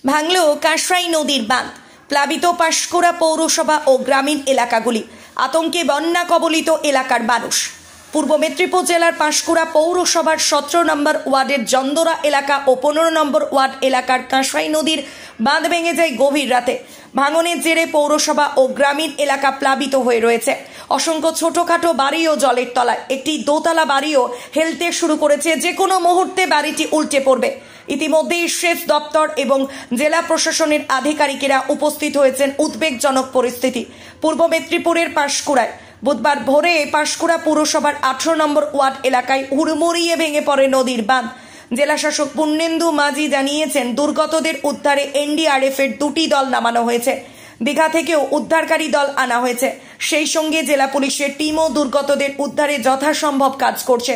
ভাঙল কাঁসরাই নদীর বাঁধ, প্লাবিত পাঁশকুড়া পৌরসভা ও গ্রামীণ এলাকাগুলি, আতঙ্কে বন্যা কবলিত এলাকার মানুষ। পূর্ব মেদিনীপুর জেলার পাঁশকুড়া পৌরসভার 17 নম্বর ওয়ার্ডের জন্দরা এলাকা ও 15 নম্বর ওয়ার্ড এলাকার কাঁসরাই নদীর বাঁধ ভেঙে যায় গভীর রাতে। ভাঙনের জেরে পৌরসভা ও গ্রামীণ এলাকা প্লাবিত হয়ে রয়েছে। অসংখ্য ছোটখাটো বাড়িও জলের তলায়, একটি দোতলা বাড়িও হেলতে শুরু করেছে, যে কোনো মুহূর্তে বাড়িটি উল্টে পড়বে। ইতিমধ্যেই সেচ দপ্তর এবং জেলা প্রশাসনের আধিকারিকেরা উপস্থিত হয়েছেন। উদ্বেগজনক পরিস্থিতি পূর্ব মেদিনীপুরের পাঁশকুড়ায় বুধবার ভোরে পাঁশকুড়া পুরসভার 18 নম্বর ওয়ার্ড এলাকায় হুড়মুড়িয়ে ভেঙে পড়ে নদীর বাঁধ। জেলা শাসক পূর্ণেন্দু মাঝি জানিয়েছেন, দুর্গতদের উদ্ধারে এনডিআরএফ এর 2টি দল নামানো হয়েছে। দীঘা থেকেও উদ্ধারকারী দল আনা হয়েছে। সেই সঙ্গে জেলা পুলিশের টিমও দুর্গতদের উদ্ধারে যথাসম্ভব কাজ করছে।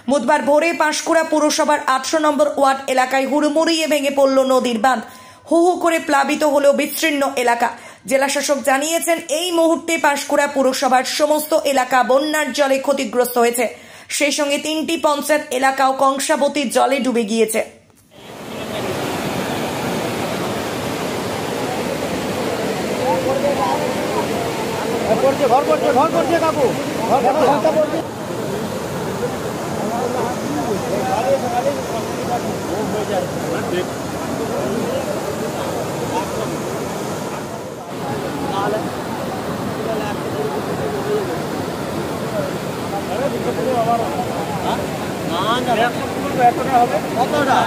বুধবার ভোরে পাঁশকুড়া পুরসভার 18 নম্বর ওয়ার্ড এলাকায় হুড়মুড়িয়ে ভেঙে পড়ল নদীর বাঁধ। হু হু করে প্লাবিত হলো বিস্তীর্ণ এলাকা। জেলা শাসক জানিয়েছেন, এই মুহূর্তে পাঁশকুড়া পুরসভার সমস্ত এলাকা বন্যার জলে ক্ষতিগ্রস্ত হয়েছে। সেই সঙ্গে 3টি পঞ্চায়েত এলাকাও কংসাবতীর জলে ডুবে গিয়েছে। কতটা